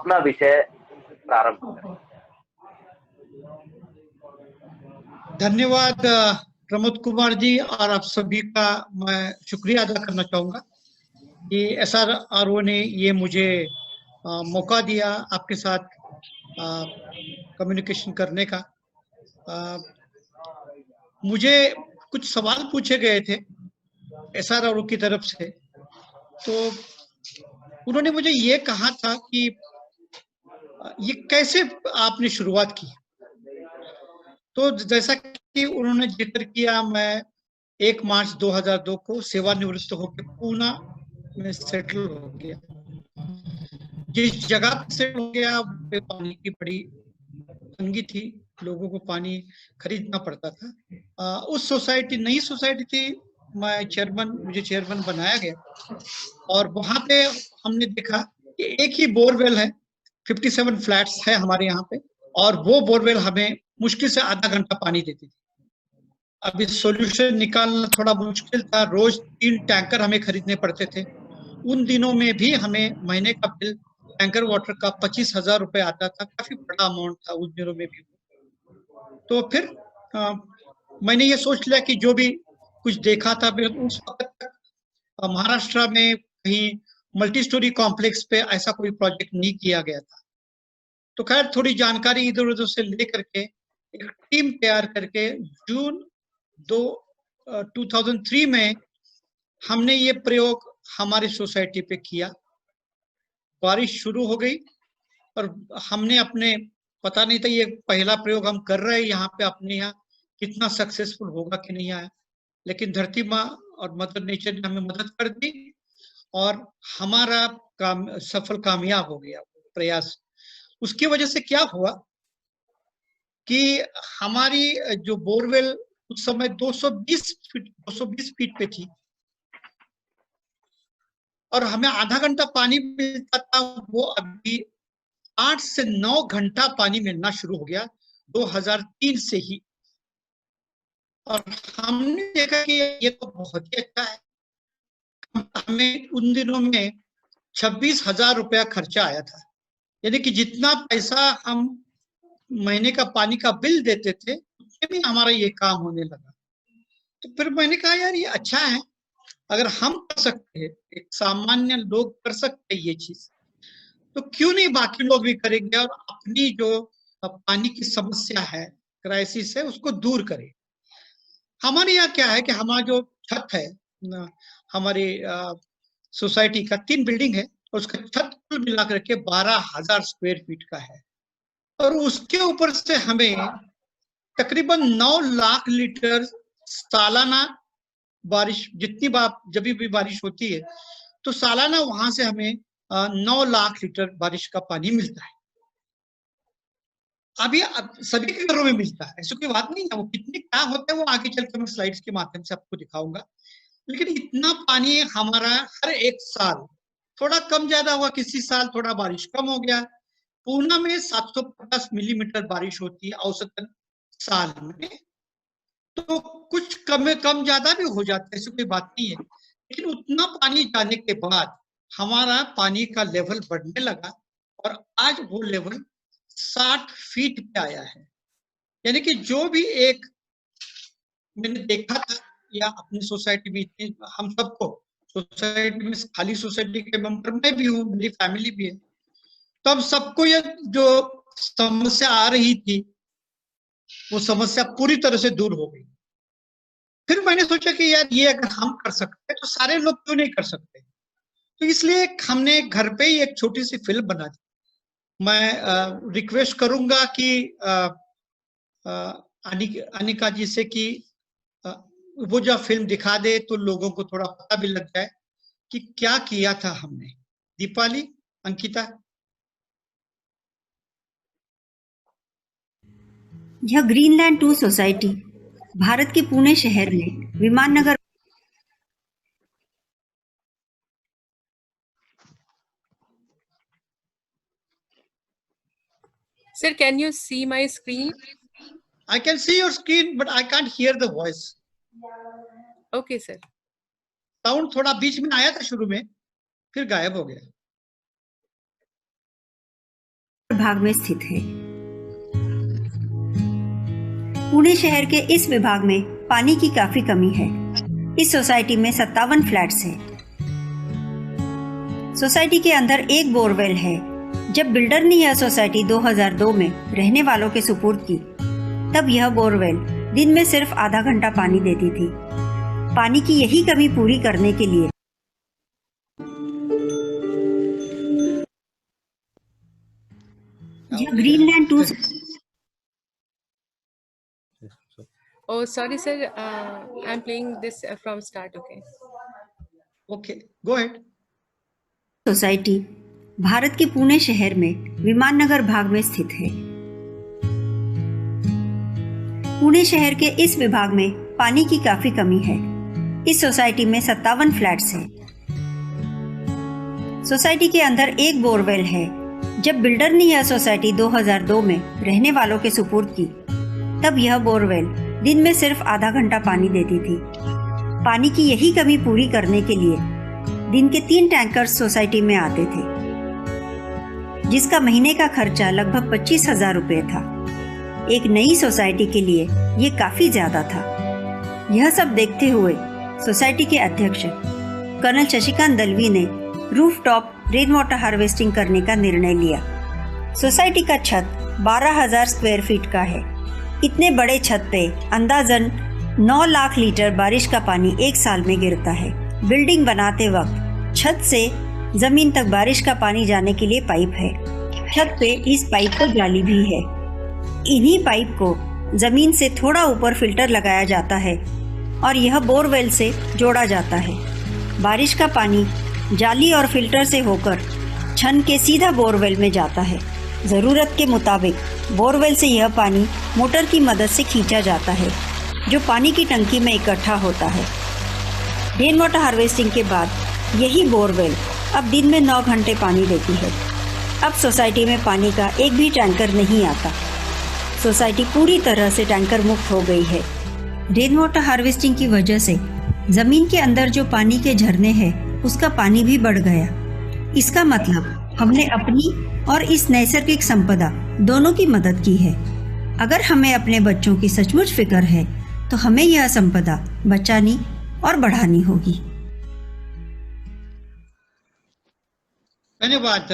अपना विषय प्रारंभ करें। धन्यवाद प्रमोद कुमार जी, और आप सभी का मैं शुक्रिया अदा करना चाहूँगा कि SRO ने ये मुझे मौका दिया आपके साथ कम्युनिकेशन करने का। मुझे कुछ सवाल पूछे गए थे SRO की तरफ से, तो उन्होंने मुझे ये कहा था कि ये कैसे आपने शुरुआत की। तो जैसा कि उन्होंने जिक्र किया, मैं 1 मार्च 2002 को सेवानिवृत्त होकर पूना में सेटल हो गया। जिस जगह पे सेटल हो गया पानी की बड़ी तंगी थी, लोगों को पानी खरीदना पड़ता था। उस सोसाइटी, नई सोसाइटी थी, मुझे चेयरमैन बनाया गया, और वहां पे हमने देखा कि एक ही बोरवेल है, 57 फ्लैट्स है हमारे यहाँ पे, और वो बोरवेल हमें मुश्किल से आधा घंटा पानी देती थी। अभी सॉल्यूशन निकालना थोड़ा मुश्किल था, रोज 3 टैंकर हमें खरीदने पड़ते थे। उन दिनों में भी हमें महीने का बिल टैंकर वाटर का 25,000 रुपए आता था, काफी बड़ा अमाउंट था उस दिनों में भी। तो फिर मैंने ये सोच लिया कि जो भी कुछ देखा था, उस वक्त तक महाराष्ट्र में कहीं मल्टी स्टोरी कॉम्प्लेक्स पे ऐसा कोई प्रोजेक्ट नहीं किया गया था। तो खैर थोड़ी जानकारी इधर उधर से लेकर के एक टीम तैयार करके जून 2003 में हमने ये प्रयोग हमारी सोसाइटी पे किया। बारिश शुरू हो गई और हमने अपने, पता नहीं था ये पहला प्रयोग हम कर रहे हैं यहाँ पे, अपने यहाँ कितना सक्सेसफुल होगा कि नहीं आया, लेकिन धरती माँ और मदर नेचर ने हमें मदद कर दी और हमारा काम सफल कामयाब हो गया प्रयास। उसकी वजह से क्या हुआ कि हमारी जो बोरवेल उस समय 220 फीट पे थी और हमें आधा घंटा पानी मिलता था, वो अभी 8 से 9 घंटा पानी मिलना शुरू हो गया 2003 से ही। और हमने देखा कि ये तो बहुत ही अच्छा है। हमें उन दिनों में 26,000 रुपया खर्चा आया था, यानी कि जितना पैसा हम महीने का पानी का बिल देते थे उससे भी हमारा ये काम होने लगा। तो फिर मैंने कहा यार ये अच्छा है, अगर हम कर सकते हैं, एक सामान्य लोग कर सकते हैं ये चीज, तो क्यों नहीं बाकी लोग भी करेंगे और अपनी जो पानी की समस्या है, क्राइसिस है, उसको दूर करें। हमारे यहाँ क्या है कि हमारा जो छत है हमारी सोसाइटी का 3 बिल्डिंग है, उसका छत कुल मिलाकर के 12,000 स्क्वायर फीट का है, और उसके ऊपर से हमें तकरीबन 9 लाख लीटर सालाना बारिश, जितनी बार जब भी बारिश होती है तो सालाना वहां से हमें 9 लाख लीटर बारिश का पानी मिलता है। अभी सभी के घरों में मिलता है, ऐसी कोई बात नहीं है। वो कितने क्या होता है वो आगे चलकर मैं स्लाइड्स के माध्यम से आपको दिखाऊंगा, लेकिन इतना पानी हमारा हर एक साल, थोड़ा कम ज्यादा हुआ, किसी साल थोड़ा बारिश कम हो गया। पूना में 750 मिलीमीटर बारिश होती है औसतन साल में, तो कुछ कम ज्यादा भी हो जाता है, ऐसी कोई बात नहीं है। लेकिन उतना पानी जाने के बाद हमारा पानी का लेवल बढ़ने लगा और आज वो लेवल 60 फीट पे आया है। यानी कि जो भी एक मैंने देखा था, या अपनी सोसाइटी में हम सबको, सोसाइटी में खाली सोसाइटी के मेंबर मैं भी हूँ, मेरी फैमिली भी है, तो अब सबको ये जो समस्या आ रही थी वो समस्या पूरी तरह से दूर हो गई। फिर मैंने सोचा कि यार ये अगर हम कर सकते हैं तो सारे लोग क्यों नहीं कर सकते। तो इसलिए हमने घर पे ही एक छोटी सी फिल्म बना दी। मैं रिक्वेस्ट करूंगा कि अनिका जी से कि वो जो फिल्म दिखा दे तो लोगों को थोड़ा पता भी लग जाए कि क्या किया था हमने। दीपाली, अंकिता। यह ग्रीनलैंड 2 सोसाइटी भारत के पुणे शहर में विमान नगर। Sir, can you see my screen? I can see your screen, but I can't hear the voice. Okay, sir. Sound थोड़ा बीच में आया था शुरू में, फिर गायब हो गया। भाग में स्थित है। पुणे शहर के इस विभाग में पानी की काफी कमी है। इस सोसाइटी में 57 फ्लैट्स हैं। सोसाइटी के अंदर एक बोरवेल है। जब बिल्डर ने यह सोसाइटी 2002 में रहने वालों के सुपुर्द की, तब यह बोरवेल दिन में सिर्फ आधा घंटा पानी देती थी। पानी की यही कमी पूरी करने के लिए यह Greenland 2 Oh, sorry, sir. I'm playing this from start. Okay. Okay, go ahead. Society Bharat के पुणे शहर में विमान नगर भाग में स्थित है। पुणे शहर के इस विभाग में पानी की काफी कमी है। इस सोसाइटी में 57 फ्लैट्स हैं। सोसाइटी के अंदर एक बोरवेल है। जब बिल्डर ने यह सोसाइटी 2002 में रहने वालों के सुपुर्द की, तब यह बोरवेल दिन में सिर्फ आधा घंटा पानी देती थी। पानी की यही कमी पूरी करने के लिए दिन के 3 टैंकर्स सोसाइटी में आते थे, जिसका महीने का खर्चा लगभग 25,000 रुपये था। एक नई सोसाइटी के लिए ये काफी ज्यादा था। यह सब देखते हुए सोसाइटी के अध्यक्ष कर्नल शशिकांत दलवी ने रूफटॉप रेन वाटर हार्वेस्टिंग करने का निर्णय लिया। सोसाइटी का छत 12,000 स्क्वायर फीट का है। इतने बड़े छत पे अंदाजन 9 लाख लीटर बारिश का पानी एक साल में गिरता है। बिल्डिंग बनाते वक्त छत से जमीन तक बारिश का पानी जाने के लिए पाइप है। छत पे इस पाइप को जाली भी है। इन्हीं पाइप को जमीन से थोड़ा ऊपर फिल्टर लगाया जाता है और यह बोरवेल से जोड़ा जाता है। बारिश का पानी जाली और फिल्टर से होकर छन के सीधा बोरवेल में जाता है। ज़रूरत के मुताबिक बोरवेल से यह पानी मोटर की मदद से खींचा जाता है, जो पानी की टंकी में इकट्ठा होता है। रेन वाटर हार्वेस्टिंग के बाद यही बोरवेल अब दिन में 9 घंटे पानी देती है। अब सोसाइटी में पानी का एक भी टैंकर नहीं आता। सोसाइटी पूरी तरह से टैंकर मुक्त हो गई है। रेन वाटर हार्वेस्टिंग की वजह से जमीन के अंदर जो पानी के झरने हैं, उसका पानी भी बढ़ गया। इसका मतलब हमने अपनी और इस नैसर्गिक संपदा दोनों की मदद की है। अगर हमें अपने बच्चों की सचमुच फिक्र है, तो हमें यह संपदा बचानी और बढ़ानी होगी। धन्यवाद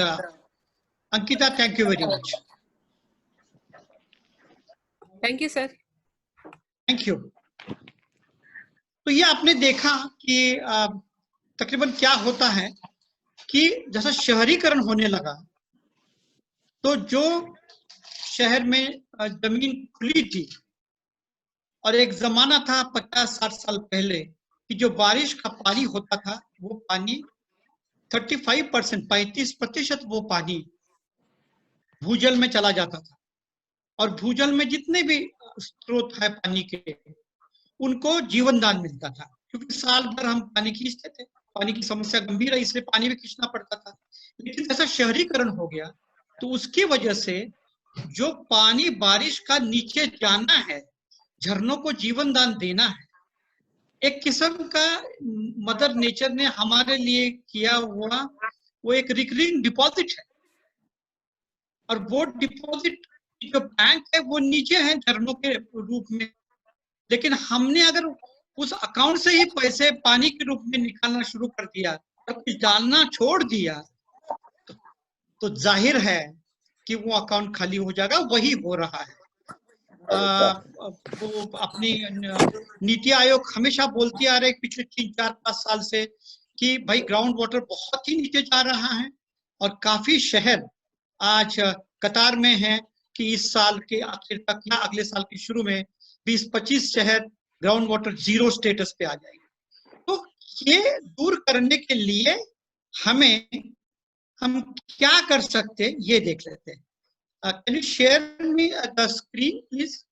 Ankita, thank you very much. Thank you, sir. Thank you. तो ये आपने देखा कि तकरीबन क्या होता है कि जैसा शहरीकरण होने लगा, तो जो शहर में जमीन खुली थी और एक जमाना था 50-60 साल पहले कि जो बारिश का पानी होता था, वो पानी 35%, 35% वो पानी भूजल में चला जाता था। और भूजल में जितने भी स्रोत है पानी के, उनको जीवन दान मिलता था, क्योंकि साल भर हम पानी खींचते थे। पानी की समस्या गंभीर है, इसलिए पानी भी खींचना पड़ता था। लेकिन जैसा शहरीकरण हो गया, तो उसकी वजह से जो पानी बारिश का नीचे जाना है, झरनों को जीवन दान देना है, एक किस्म का मदर नेचर ने हमारे लिए किया हुआ वो एक रिकरिंग डिपॉजिट है। और वो डिपॉजिट जो बैंक है, वो नीचे है झरनों के रूप में। लेकिन हमने अगर उस अकाउंट से ही पैसे पानी के रूप में निकालना शुरू कर दिया और कुछ डालना छोड़ दिया, तो जाहिर है कि वो अकाउंट खाली हो जाएगा। वही हो रहा है। वो अपनी नीति आयोग हमेशा बोलती आ रहे पिछले 3-4-5 साल से कि भाई ग्राउंड वाटर बहुत ही नीचे जा रहा है, और काफी शहर आज कतार में है कि इस साल के आखिर तक या अगले साल के शुरू में 20-25 शहर ग्राउंड वाटर जीरो स्टेटस पे आ जाएंगे। तो ये दूर करने के लिए हम क्या कर सकते हैं, ये देख लेते हैं। Can you share me the screen please?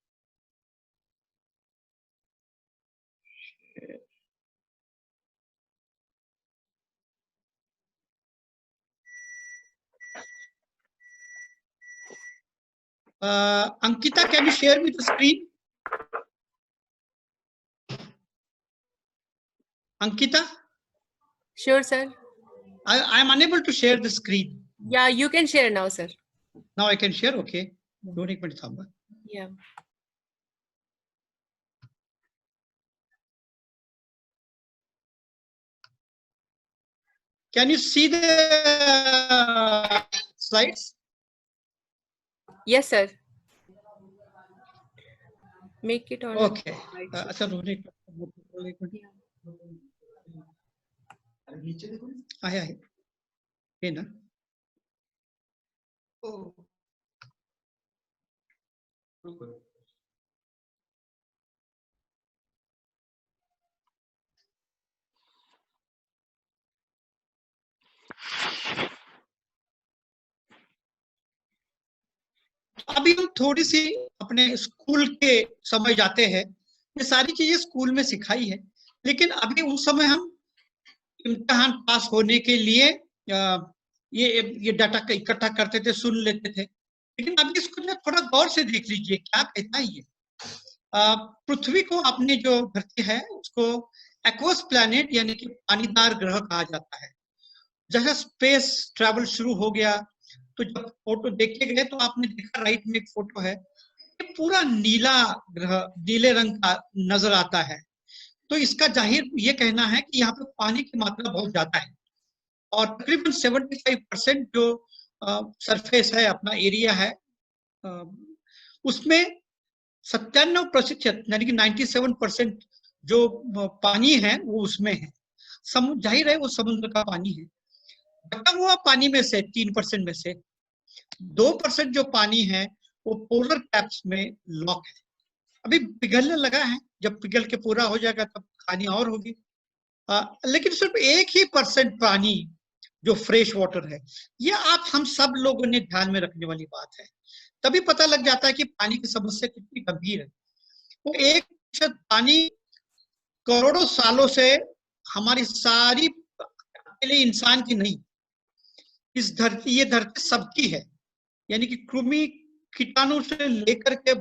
Ankita, can you share me the screen? Ankita? Sure, sir. I am unable to share the screen. Yeah, you can share now, sir. Now I can share. Okay, 2 minute थांबा. Yeah. Can you see the slides? Yes, sir. Make it on. Okay. अच्छा, 2 minute. आहे हे ना. अभी हम थोड़ी सी अपने school के समय जाते हैं. ये सारी चीजें स्कूल में सिखाई है, लेकिन अभी उस समय हम इम्तिहान पास होने के लिए ये डाटा इकट्ठा करते थे, सुन लेते थे. लेकिन अभी इसको जो थोड़ा गौर से देख लीजिए, क्या कहता है ये. पृथ्वी को, अपने जो धरती है उसको एक्वस प्लैनेट यानी कि पानीदार ग्रह कहा जाता है. जैसे स्पेस ट्रैवल शुरू हो गया तो जब फोटो देखे गए तो आपने देखा राइट में एक फोटो है, ये पूरा नीला ग्रह, नीले रंग का नजर आता है. तो इसका जाहिर ये कहना है कि यहाँ पे पानी की मात्रा बहुत ज्यादा है और तकरीबन 75% जो सरफेस है, अपना एरिया है, उसमें 97% यानी कि 97% जो पानी है वो उसमें है. जाहिर है वो समुद्र का पानी है. बचा हुआ पानी में से 3% में से 2% जो पानी है वो पोलर कैप्स में लॉक है. अभी पिघलने लगा है, जब पिघल के पूरा हो जाएगा तब कहानी और होगी. लेकिन सिर्फ 1% पानी जो फ्रेश वाटर है, ये आप हम सब लोगों ने ध्यान में रखने वाली बात है. तभी पता लग जाता है कि पानी की समस्या कितनी गंभीर है. वो 1% पानी करोड़ों सालों से हमारी सारी, अकेले इंसान की नहीं, इस धरती, ये धरती सबकी है. यानी कि कृमि कीटाणु से लेकर के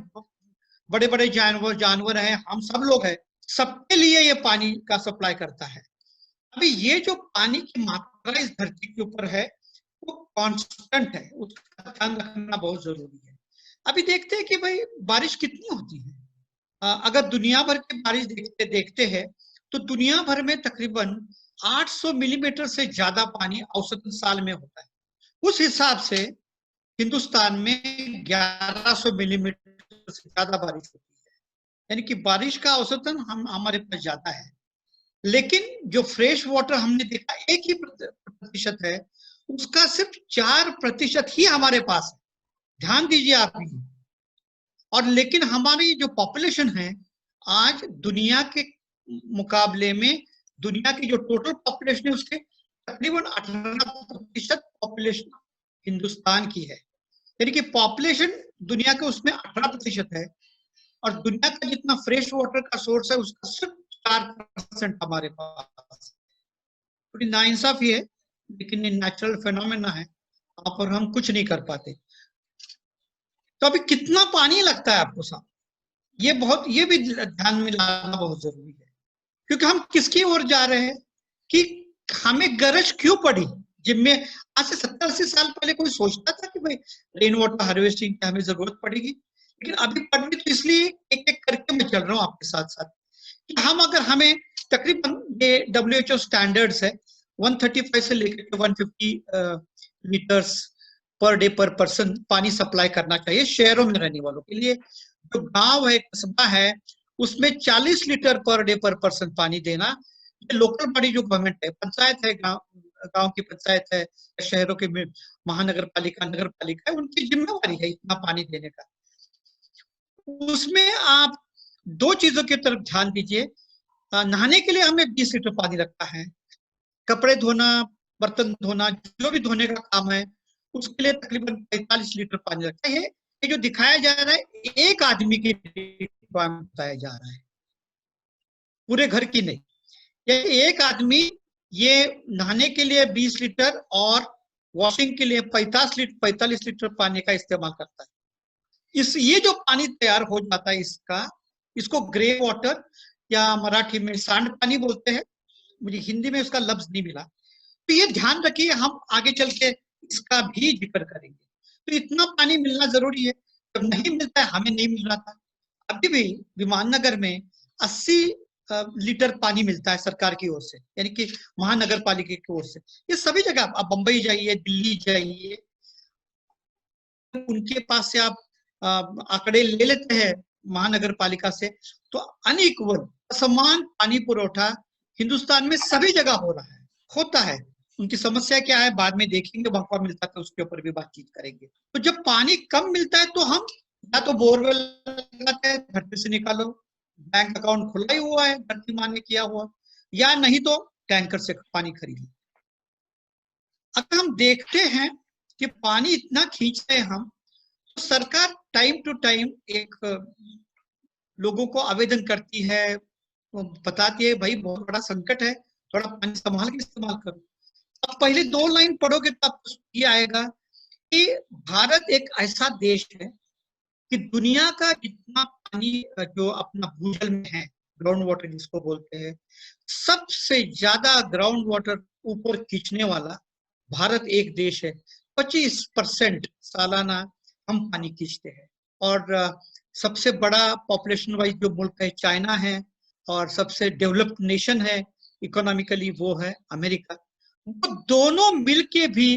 बड़े बड़े जानवर हैं, हम सब लोग हैं, सबके लिए ये पानी का सप्लाई करता है. अभी ये जो पानी की मात्रा इस धरती के ऊपर है वो कांस्टेंट है, उसका ध्यान रखना बहुत जरूरी है. अभी देखते हैं कि भाई बारिश कितनी होती है. अगर दुनिया भर की बारिश देखते हैं तो दुनिया भर में तकरीबन 800 मिलीमीटर से ज्यादा पानी औसतन साल में होता है. उस हिसाब से हिंदुस्तान में 1100 मिलीमीटर से ज्यादा बारिश होती है. यानी कि बारिश का औसतन हमारे पास ज्यादा है. लेकिन जो फ्रेश वाटर हमने देखा 1% है, उसका सिर्फ 4% ही हमारे पास है. ध्यान दीजिए आप भी. और लेकिन हमारी जो पॉपुलेशन है आज दुनिया के मुकाबले में, दुनिया की जो टोटल पॉपुलेशन है उसके तकरीबन 18% पॉपुलेशन हिंदुस्तान की है. यानी कि पॉपुलेशन दुनिया के उसमें 18% है और दुनिया का जितना फ्रेश वाटर का सोर्स है उसका सिर्फ 4% हमारे पास. थोड़ी नाइंसाफी है, लेकिन ये नेचुरल फेनोमेना है, वहां पर हम कुछ नहीं कर पाते. तो अभी कितना पानी लगता है आपको साहब, ये भी ध्यान में लाना बहुत जरूरी है. क्योंकि हम किसकी ओर जा रहे हैं कि हमें गरज क्यों पड़ी. जिनमें आज से 70-80 साल पहले कोई सोचता था कि भाई रेन वाटर हार्वेस्टिंग की हमें जरूरत पड़ेगी. लेकिन अभी पड़नी तो इसलिए एक एक करके मैं चल रहा हूँ आपके साथ साथ कि हमें तकरीबन ये WHO स्टैंडर्ड्स है 135 से लेकर 150 लीटर्स पर डे पर पर्सन पानी सप्लाई करना चाहिए शहरों में रहने वालों के लिए. जो गांव है, कस्बा है, उसमें 40 लीटर पर डे पर पर्सन पानी देना. ये लोकल बॉडी जो गवर्नमेंट है, पंचायत है, गांव की पंचायत है, शहरों के महानगर पालिका, नगर पालिका है, उनकी जिम्मेवारी है इतना पानी देने का. उसमें आप 2 चीजों की तरफ ध्यान दीजिए. नहाने के लिए हमें 20 लीटर पानी लगता है. कपड़े धोना, बर्तन धोना, जो भी धोने का काम है उसके लिए तकरीबन 45 लीटर पानी लगता है. ये जो दिखाया जा रहा है एक आदमी की रिक्वायरमेंट बताया जा रहा है, पूरे घर की नहीं. ये एक आदमी ये नहाने के लिए 20 लीटर और वॉशिंग के लिए 45 लीटर पानी का इस्तेमाल करता है. ये जो पानी तैयार हो जाता है इसको ग्रे वाटर या मराठी में सांड पानी बोलते हैं, मुझे हिंदी में उसका लफ्ज नहीं मिला. तो ये ध्यान रखिए, हम आगे चल के इसका भी जिक्र करेंगे. तो इतना पानी मिलना जरूरी है। जब नहीं मिलता है, हमें नहीं मिल रहा था, अभी भी विमाननगर में 80 लीटर पानी मिलता है सरकार की ओर से, यानी कि महानगर पालिका की ओर से। ये सभी जगह, आप बंबई जाइए, दिल्ली जाइए, उनके पास से आप आंकड़े ले लेते हैं महानगर पालिका से, तो अनइक्वल, असमान पानी पुरवठा हिंदुस्तान में सभी जगह हो रहा है, होता है। उनकी समस्या क्या है बाद में देखेंगे, मौका मिलता है तो उसके ऊपर भी बातचीत करेंगे। तो जब पानी कम मिलता है तो हम या तो बोरवेल लगाते हैं, धरती से निकालो, बैंक अकाउंट खुला ही हुआ है धरती माँ ने किया हुआ, या नहीं तो टैंकर से पानी खरीद लो। अगर हम देखते हैं कि पानी इतना खींच रहे हम, तो सरकार टाइम टू टाइम एक लोगों को आवेदन करती है, बताती है भाई बहुत बड़ा संकट है, थोड़ा पानी संभाल के इस्तेमाल करो। अब पहले 2 लाइन पढ़ोगे तो आपको ये आएगा कि भारत एक ऐसा देश है कि दुनिया का जितना पानी जो अपना भूजल में है, ग्राउंड वाटर जिसको बोलते हैं, सबसे ज्यादा ग्राउंड वाटर ऊपर खींचने वाला भारत एक देश है। 25% सालाना हम पानी खींचते हैं। और सबसे बड़ा पॉपुलेशन वाइज जो मुल्क है चाइना है, और सबसे डेवलप्ड नेशन है इकोनॉमिकली वो है अमेरिका। वो दोनों मिलके भी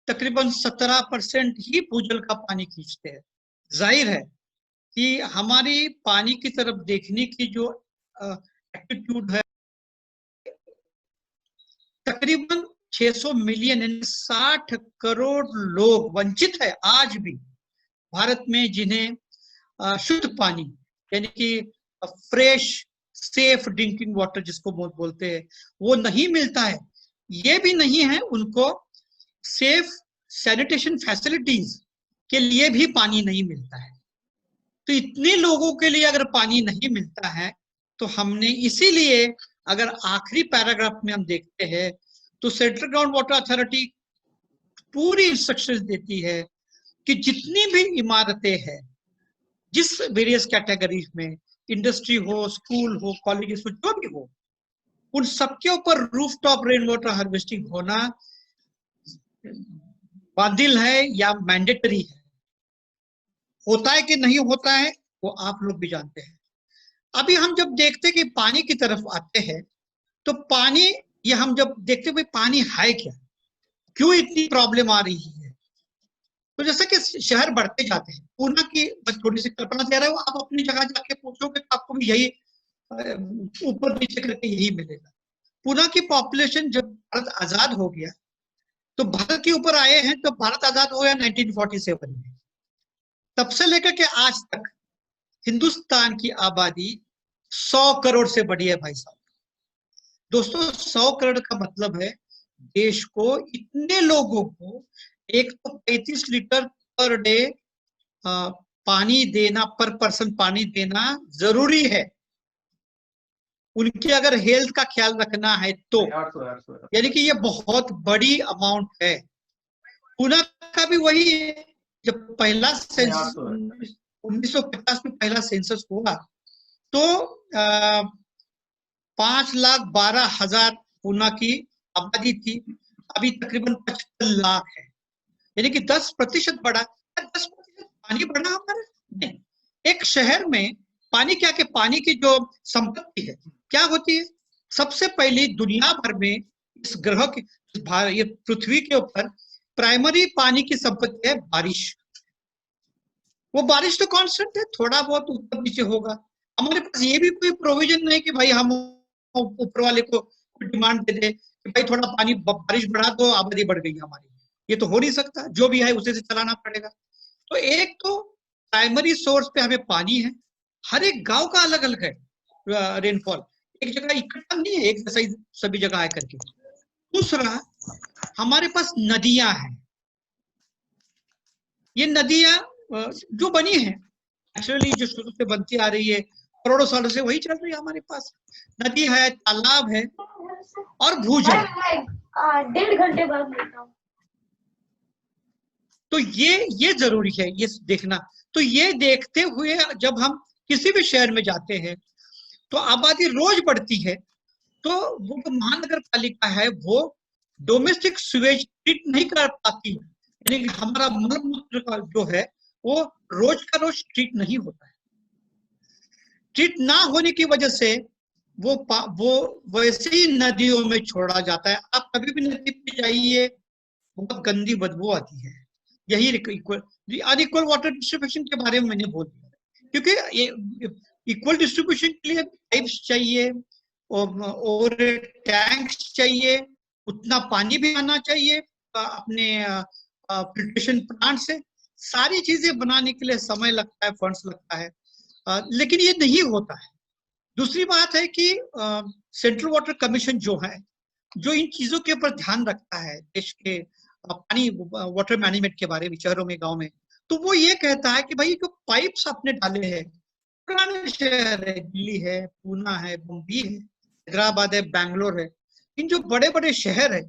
तकरीबन 17% ही भूजल का पानी खींचते हैं। जाहिर है कि हमारी पानी की तरफ देखने की जो एटीट्यूड है, तकरीबन 600 मिलियन यानी 60 करोड़ लोग वंचित है आज भी भारत में, जिन्हें शुद्ध पानी यानी कि फ्रेश सेफ ड्रिंकिंग वाटर जिसको बोलते हैं वो नहीं मिलता है। ये भी नहीं है उनको सेफ सैनिटेशन फैसिलिटीज के लिए भी पानी नहीं मिलता है। तो इतने लोगों के लिए अगर पानी नहीं मिलता है तो हमने इसीलिए, अगर आखिरी पैराग्राफ में हम देखते हैं तो सेंट्रल ग्राउंड वाटर अथॉरिटी पूरी इंस्ट्रक्शंस देती है कि जितनी भी इमारतें हैं, जिस वेरियस कैटेगरीज में, इंडस्ट्री हो, स्कूल हो, कॉलेजेस हो, जो भी हो, उन सबके ऊपर रूफटॉप रेन वाटर हार्वेस्टिंग होना बाधिल है या मैंडेटरी है। होता है कि नहीं होता है वो आप लोग भी जानते हैं। अभी हम जब देखते हैं कि पानी की तरफ आते हैं तो पानी, ये हम जब देखते हुए पानी है क्या, क्यों इतनी प्रॉब्लम आ रही है, तो जैसा कि शहर बढ़ते जाते हैं, पूना की बस थोड़ी सी कल्पना दे रहा है, आप अपनी जगह जाके पूछोगे तो आपको भी यही ऊपर नीचे करके यही मिलेगा। पूना की पॉपुलेशन जब भारत आजाद हो गया तो भारत के ऊपर आए हैं, तो भारत आजाद हो गया 1947 में, तब से लेकर के आज तक हिंदुस्तान की आबादी 100 करोड़ से बढ़ी है भाई साहब। दोस्तों 100 करोड़ का मतलब है देश को, इतने लोगों को एक तो 35 लीटर पर डे पानी देना, पर पर्सन पानी देना जरूरी है। उनकी अगर हेल्थ का ख्याल रखना है तो, यानी कि ये बहुत बड़ी अमाउंट है। पुणे का भी वही है, जब पहला सेंसस 1950 में पहला सेंसस हुआ तो 5,12,000 पुणे की आबादी थी, अभी तकरीबन 55 लाख है, यानी कि 10% बढ़ा। 10% पानी बढ़ा हमारा नहीं। एक शहर में पानी क्या, के पानी की जो संपत्ति है क्या होती है, सबसे पहले दुनिया भर में इस ग्रह की, ये पृथ्वी के ऊपर प्राइमरी पानी की संपत्ति है बारिश। वो बारिश तो कांस्टेंट है, थोड़ा बहुत ऊपर नीचे होगा। हमारे पास ये भी कोई प्रोविजन नहीं कि भाई हम ऊपर वाले को डिमांड दे दे कि भाई थोड़ा पानी बारिश बढ़ा दो आबादी बढ़ गई हमारी, ये तो हो नहीं सकता, जो भी है उसे से चलाना पड़ेगा। तो एक तो प्राइमरी सोर्स पे हमें पानी है, हर एक गांव का अलग अलग है रेनफॉल, एक जगह इकट्ठा नहीं है, एक जैसा ही सभी जगह आए करके। दूसरा, हमारे पास नदियां हैं, ये नदियां जो बनी है नेचुरली, जो शुरू से बनती आ रही है, करोड़ों सालों से वही चल रही है हमारे पास। नदी है, तालाब है और भूजल। 1.5 घंटे बाद मिलता हूँ। तो ये जरूरी है ये देखना। तो ये देखते हुए जब हम किसी भी शहर में जाते हैं तो आबादी रोज बढ़ती है, तो वो महानगर पालिका है वो डोमेस्टिक सीवेज ट्रीट नहीं कर पाती, यानी कि हमारा मलमूत्र का जो है वो रोज का रोज ट्रीट नहीं होता है। ट्रीट ना होने की वजह से वो वैसे ही नदियों में छोड़ा जाता है। आप कभी भी नदी पे जाइए, बहुत गंदी बदबू आती है। यही अनइक्वल वाटर डिस्ट्रीब्यूशन के बारे में मैंने बोल दिया, क्योंकि इक्वल डिस्ट्रीब्यूशन के लिए पाइप्स चाहिए और टैंक्स चाहिए, उतना पानी भी आना चाहिए अपने फिल्ट्रेशन प्लांट से। सारी चीजें बनाने के लिए समय लगता है, फंड्स लगता है, लेकिन ये नहीं होता है। दूसरी बात है कि सेंट्रल वाटर कमीशन जो है, जो इन चीजों के ऊपर ध्यान रखता है देश के पानी वाटर मैनेजमेंट के बारे में शहरों में, गांव में, तो वो ये कहता है कि भाई जो पाइप्स आपने डाले हैं, पुराने शहर है, दिल्ली है, पूना है, मुंबई है, हैदराबाद है, बैंगलोर है, इन जो बड़े बड़े शहर है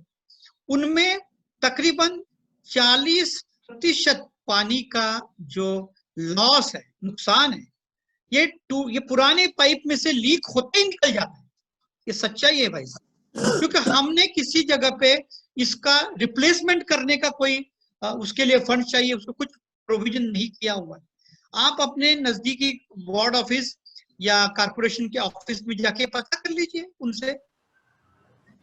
उनमें तकरीबन 40% पानी का जो लॉस है, नुकसान है, ये पुराने पाइप में से लीक होते ही निकल जाता है। ये सच्चाई है भाई साहब, क्योंकि हमने किसी जगह पे इसका रिप्लेसमेंट करने का कोई उसके लिए फंड चाहिए, उसको कुछ प्रोविजन नहीं किया हुआ है। आप अपने नजदीकी वार्ड ऑफिस या कारपोरेशन के ऑफिस में जाके पता कर लीजिए उनसे,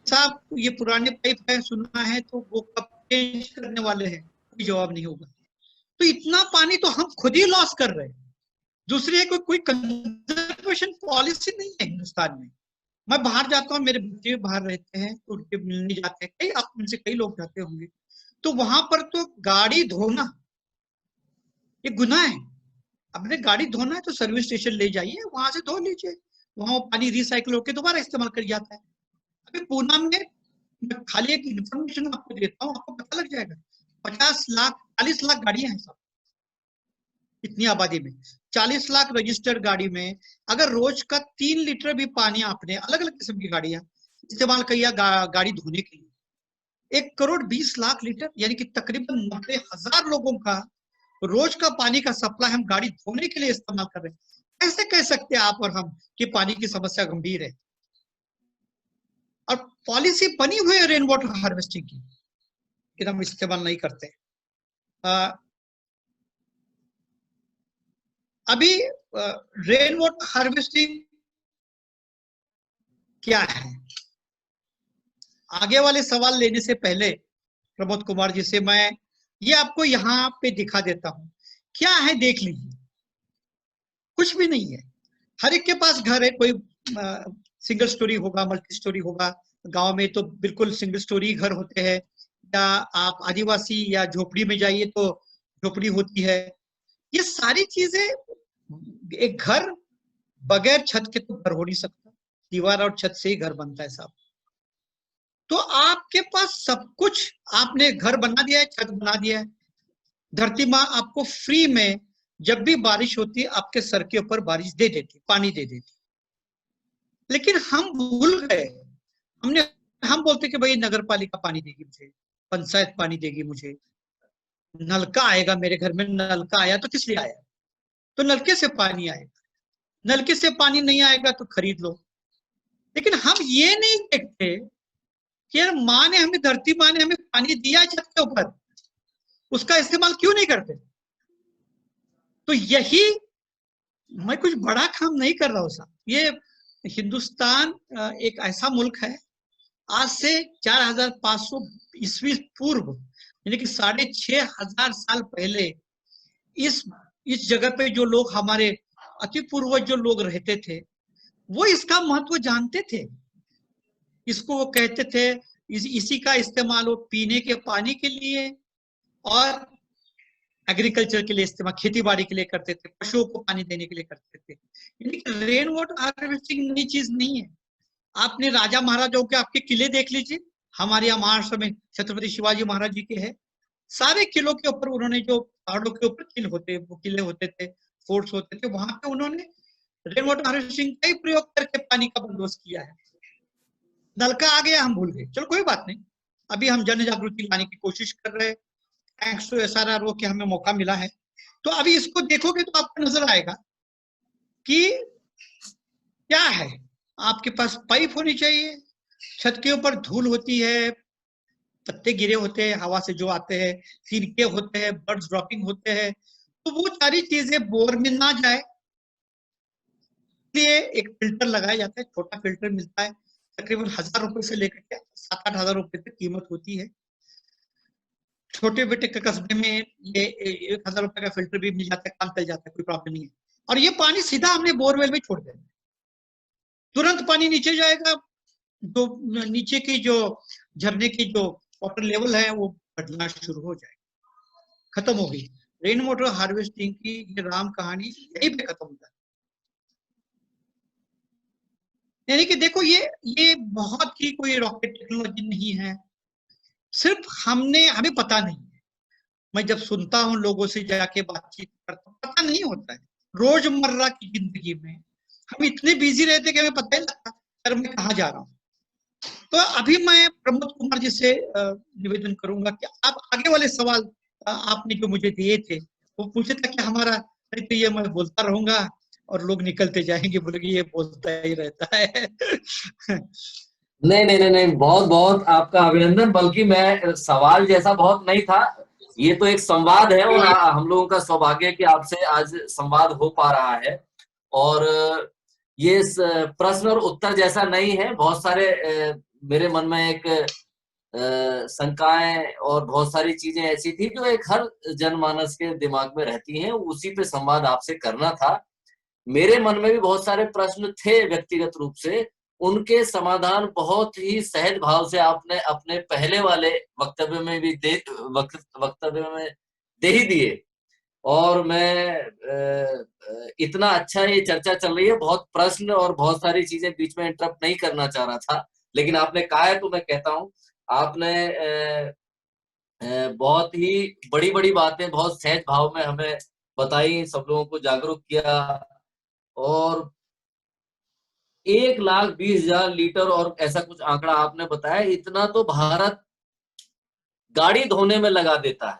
साहब ये पुराने पाइप है, सुना है, तो वो कब चेंज करने वाले हैं? कोई जवाब नहीं होगा। तो इतना पानी तो हम खुद ही लॉस कर रहे हैं। दूसरी है कोई कंजर्वेशन पॉलिसी नहीं है हिंदुस्तान में। मैं बाहर जाता हूँ, मेरे बच्चे बाहर रहते हैं, तो उनके मिलने जाते हैं, कई आप उनसे कई लोग जाते होंगे, तो वहां पर तो गाड़ी धोना ये गुनाह है। अपने गाड़ी धोना है तो सर्विस स्टेशन ले जाइए, वहां से धो लीजिए, वहां पानी रिसाइकिल होकर दोबारा इस्तेमाल कर जाता है। अभी पूना में मैं खाली एक इंफॉर्मेशन आपको देता हूँ, आपको पता लग जाएगा, 40 लाख गाड़ियां हैं सब, इतनी आबादी में 40 लाख रजिस्टर्ड गाड़ी में अगर रोज का 3 लीटर भी पानी आपने अलग अलग किस्म की गाड़ियां इस्तेमाल किया गाड़ी धोने के लिए, 1,20,00,000 लीटर, यानी कि तकरीबन 90,000 लोगों का रोज का पानी का सप्लाई हम गाड़ी धोने के लिए इस्तेमाल कर रहे हैं। कैसे कह सकते हैं आप और हम कि पानी की समस्या गंभीर है? और पॉलिसी बनी हुई है रेन वाटर हार्वेस्टिंग की, कि हम इस्तेमाल नहीं करते। अभी रेन वाटर हार्वेस्टिंग क्या है, आगे वाले सवाल लेने से पहले प्रमोद कुमार जी से मैं ये आपको यहाँ पे दिखा देता हूँ। क्या है देख लीजिए, कुछ भी नहीं है। हर एक के पास घर है, कोई सिंगल स्टोरी होगा, मल्टी स्टोरी होगा। गांव में तो बिल्कुल सिंगल स्टोरी घर होते हैं, या आप आदिवासी या झोपड़ी में जाइए तो झोपड़ी होती है। ये सारी चीजें, एक घर बगैर छत के तो घर हो नहीं सकता, दीवार और छत से ही घर बनता है साहब। तो आपके पास सब कुछ, आपने घर बना दिया है, छत बना दिया है, धरती माँ आपको फ्री में जब भी बारिश होती है आपके सर के ऊपर बारिश दे देती, पानी दे देती। लेकिन हम भूल गए, हम बोलते कि भाई नगर पालिका पानी देगी मुझे, पंचायत पानी देगी मुझे, नलका आएगा मेरे घर में, नलका आया तो किस लिए आया? तो नलके से पानी आएगा, नलके से पानी नहीं आएगा तो खरीद लो। लेकिन हम ये नहीं देखते कि यार माँ ने हमें, धरती माँ ने हमें पानी दिया छत के ऊपर, उसका इस्तेमाल क्यों नहीं करते? तो यही, मैं कुछ बड़ा काम नहीं कर रहा हूं साहब। ये हिंदुस्तान एक ऐसा मुल्क है, आज से 4,500 ईस्वी पूर्व, यानी कि 6,500 साल पहले इस जगह पे जो लोग, हमारे अति पूर्वज जो लोग रहते थे, वो इसका महत्व जानते थे। इसको वो कहते थे, इसी का इस्तेमाल वो पीने के पानी के लिए और एग्रीकल्चर के लिए इस्तेमाल, खेती बाड़ी के लिए करते थे, पशुओं को पानी देने के लिए करते थे। यानी कि रेन वाटर हार्वेस्टिंग नई चीज नहीं है। आपने राजा महाराजाओं के आपके किले देख लीजिए, हमारे यहाँ महाराष्ट्र में छत्रपति शिवाजी महाराज जी के हैं, सारे किलों के ऊपर उन्होंने, जो पहाड़ों के ऊपर किले होते थे, फोर्ट्स होते थे, वहां पे उन्होंने रेन वाटर हार्वेस्टिंग का ही प्रयोग करके पानी का बंदोबस्त किया है। नलका आ गया, हम भूल गए, चलो कोई बात नहीं, अभी हम जन जागृति लाने की कोशिश कर रहे हैं, थैंक्स टू SRRO के हमें मौका मिला है। तो अभी इसको देखोगे तो आपको नजर आएगा कि क्या है। आपके पास पाइप होनी चाहिए, छत के ऊपर धूल होती है, पत्ते गिरे होते हैं हवा से जो आते हैं, सिरके होते हैं, बर्ड्स ड्रॉपिंग होते हैं, तो वो सारी चीजें बोर में ना जाए, इसलिए एक फिल्टर लगाया जाता है। छोटा फिल्टर मिलता है, तकरीबन 1000 रुपए से लेकर के 7-8 हजार रुपए तक कीमत होती है। छोटे बेटे के कस्बे में ये 1000 रुपए का फिल्टर भी मिल जाता है, काम चल जाता है, कोई प्रॉब्लम नहीं है। और ये पानी सीधा हमने बोरवेल में छोड़ देना, तुरंत पानी नीचे जाएगा, जो नीचे की जो झरने की जो वाटर लेवल है वो बढ़ना शुरू हो जाएगा। खत्म हो गई रेन वाटर हार्वेस्टिंग की ये राम कहानी, यहीं पे खत्म हो जाती। यानी कि देखो ये बहुत ही कोई रॉकेट टेक्नोलॉजी नहीं है, सिर्फ हमें पता नहीं है। मैं जब सुनता हूँ लोगों से जाके बातचीत करता हूँ, पता नहीं होता है। रोजमर्रा की जिंदगी में हम इतने बिजी रहते कि हमें पता ही लगता सर मैं कहाँ जा रहा हूँ। तो अभी मैं प्रमोद कुमार जी से निवेदन करूंगा कि आप आगे वाले सवाल आपने जो मुझे दिए थे वो पूछे था कि हमारा, नहीं तो ये मैं बोलता रहूंगा और लोग निकलते जाएंगे, बोले ये बोलता ही रहता है। नहीं नहीं नहीं नहीं, बहुत बहुत आपका अभिनंदन। बल्कि मैं सवाल जैसा बहुत नहीं था, ये तो एक संवाद है और हम लोगों का सौभाग्य है कि आपसे आज संवाद हो पा रहा है। और ये प्रश्न और उत्तर जैसा नहीं है, बहुत सारे मेरे मन में एक शंकाएं और बहुत सारी चीजें ऐसी थी जो एक हर जनमानस के दिमाग में रहती हैं, उसी पे संवाद आपसे करना था। मेरे मन में भी बहुत सारे प्रश्न थे व्यक्तिगत रूप से, उनके समाधान बहुत ही सहज भाव से आपने अपने पहले वाले वक्तव्य में भी वक्तव्य में दे ही दिए। और मैं इतना अच्छा ये चर्चा चल रही है, बहुत प्रश्न और बहुत सारी चीजें बीच में इंटरप्ट नहीं करना चाह रहा था, लेकिन आपने कहा है तो मैं कहता हूँ। आपने बहुत ही बड़ी बड़ी बातें बहुत सहज भाव में हमें बताई, सब लोगों को जागरूक किया। और 1,20,000 लीटर और ऐसा कुछ आंकड़ा आपने बताया, इतना तो भारत गाड़ी धोने में लगा देता है,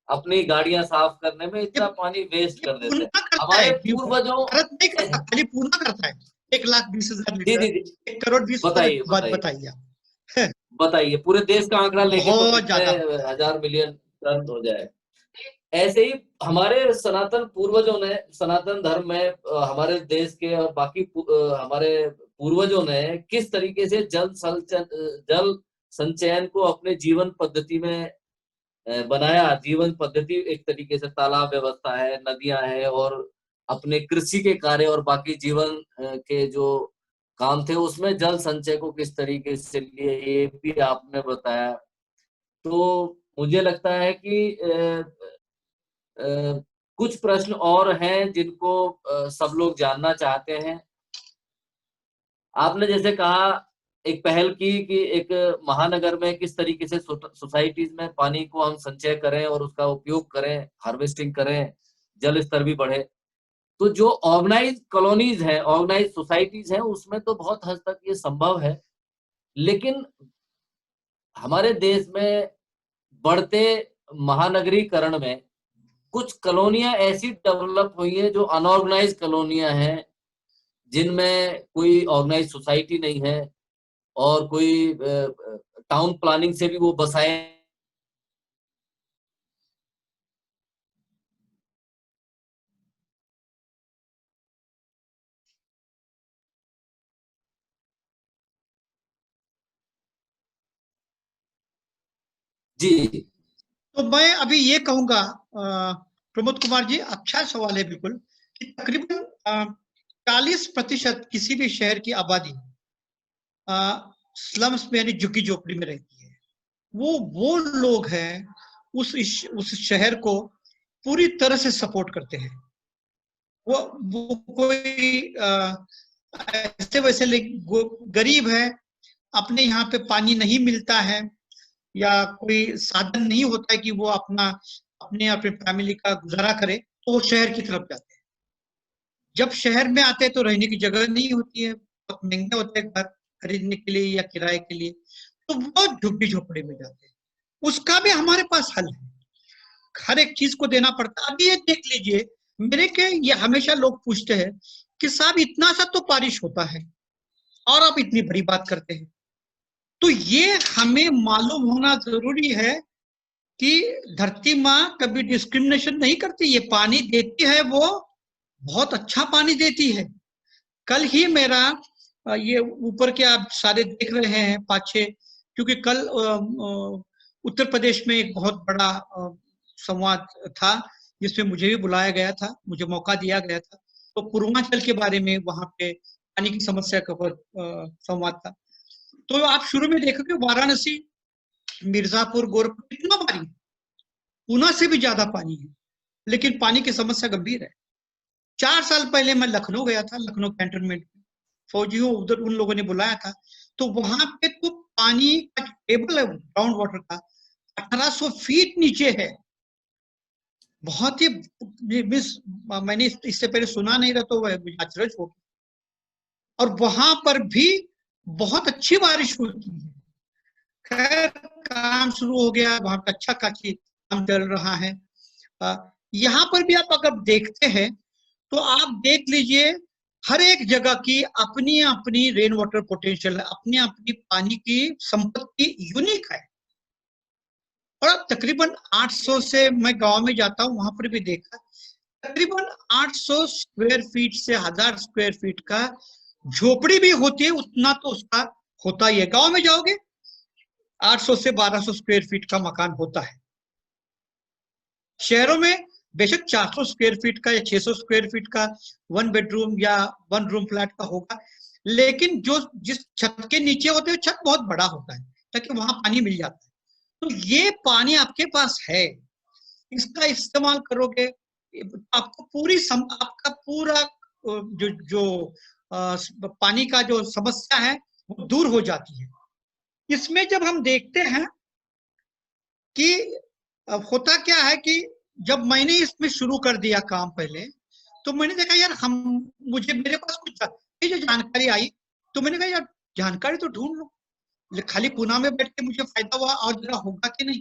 अपनी गाड़ियां साफ करने में इतना पानी वेस्ट कर देते हैं। हमारे पूर्वजों भारत नहीं करता, खाली पूना करता है। 1,20,000 जी लीटर, जी 1,20,00,000 बताइए बताइए आप। बताइए पूरे देश का आंकड़ा लेंगे तो बहुत कितने ज्यादा हजार मिलियन टन हो जाए। ऐसे ही हमारे सनातन पूर्वजों ने, सनातन धर्म में हमारे देश के और बाकी हमारे पूर्वजों ने किस तरीके से जल संचयन को अपने जीवन पद्धति में बनाया। जीवन पद्धति एक तरीके से तालाब व्यवस्था है, नदियां हैं, और अपने कृषि के कार्य और बाकी जीवन के जो काम थे उसमें जल संचय को किस तरीके से लिए, ये भी आपने बताया। तो मुझे लगता है कि कुछ प्रश्न और हैं जिनको सब लोग जानना चाहते हैं। आपने जैसे कहा, एक पहल की कि एक महानगर में किस तरीके से सोसाइटीज में पानी को हम संचय करें और उसका उपयोग करें, हार्वेस्टिंग करें, जल स्तर भी बढ़े। तो जो ऑर्गेनाइज कॉलोनीज हैं, ऑर्गेनाइज सोसाइटीज हैं, उसमें तो बहुत हद तक ये संभव है। लेकिन हमारे देश में बढ़ते महानगरीकरण में कुछ कॉलोनियां ऐसी डेवलप हुई हैं जो अनऑर्गेनाइज कॉलोनियां हैं, जिनमें कोई ऑर्गेनाइज सोसाइटी नहीं है और कोई टाउन प्लानिंग से भी वो बसाए। जी तो मैं अभी ये कहूंगा प्रमोद कुमार जी, अच्छा सवाल है बिल्कुल, कि तकरीबन 40% किसी भी शहर की आबादी स्लम्स में यानी झुग्गी झोपड़ी में रहती है। वो लोग हैं उस शहर को पूरी तरह से सपोर्ट करते हैं। वो कोई ऐसे वैसे गरीब है, अपने यहाँ पे पानी नहीं मिलता है या कोई साधन नहीं होता है कि वो अपने फैमिली का गुजारा करे, तो वो शहर की तरफ जाते हैं। जब शहर में आते हैं तो रहने की जगह नहीं होती है, बहुत महंगे होते हैं घर खरीदने के लिए या किराए के लिए, तो वो झुग्गी झोपड़ी में जाते हैं। उसका भी हमारे पास हल है, हर एक चीज को देना पड़ता है। अभी ये देख लीजिए, मेरे के ये हमेशा लोग पूछते हैं कि साहब इतना सा तो बारिश होता है और आप इतनी बड़ी बात करते हैं। तो ये हमें मालूम होना जरूरी है कि धरती माँ कभी डिस्क्रिमिनेशन नहीं करती। ये पानी देती है, वो बहुत अच्छा पानी देती है। कल ही मेरा ये ऊपर के आप सारे देख रहे हैं पाछे, क्योंकि कल उत्तर प्रदेश में एक बहुत बड़ा संवाद था जिसमें मुझे भी बुलाया गया था, मुझे मौका दिया गया था। तो पूर्वांचल के बारे में वहां पे पानी की समस्या के ऊपर संवाद था। तो आप शुरू में देखोगे वाराणसी, मिर्जापुर, गोरखपुर कितना पानी है, पूना से भी ज्यादा पानी है, लेकिन पानी की समस्या गंभीर है। 4 साल पहले मैं लखनऊ गया था, लखनऊ कैंटोनमेंट में फौजियों उधर उन लोगों ने बुलाया था। तो वहां पे तो पानी का टेबल है ग्राउंड वाटर का 1800 फीट नीचे है। बहुत ही मैंने इससे पहले सुना नहीं रहा, तो मुझे आश्चर्य हो गया। और वहां पर भी बहुत अच्छी बारिश होती है। खैर काम शुरू हो गया, वहां पे अच्छा काफी काम चल रहा है। यहाँ पर भी आप अगर देखते हैं तो आप देख लीजिए हर एक जगह की अपनी अपनी रेन वाटर पोटेंशियल है, अपनी अपनी पानी की संपत्ति यूनिक है। और अब तकरीबन 800 से, मैं गांव में जाता हूँ वहां पर भी देखा, तकरीबन 800 स्क्वायर फीट से 1000 स्क्वायर फीट का झोपड़ी भी होती है, उतना तो उसका होता ही है। गांव में जाओगे 800 से 1200 स्क्वायर फीट का मकान होता है। शहरों में बेशक 400 स्क्वायर फीट का या 600 स्क्वायर फीट का 1 बेडरूम या 1 रूम फ्लैट का होगा, लेकिन जो जिस छत के नीचे होते हैं छत बहुत बड़ा होता है ताकि वहां पानी मिल जाता है। तो ये पानी आपके पास है, इसका इस्तेमाल करोगे आपको आपका पूरा जो पानी का जो समस्या है वो दूर हो जाती है। इसमें जब हम देखते हैं कि होता क्या है कि जब मैंने इसमें शुरू कर दिया काम पहले, तो मैंने देखा यार मेरे पास कुछ जो जानकारी आई, तो मैंने कहा यार जानकारी तो ढूंढ लो, खाली पुणे में बैठ के मुझे फायदा हुआ और जरा होगा कि नहीं।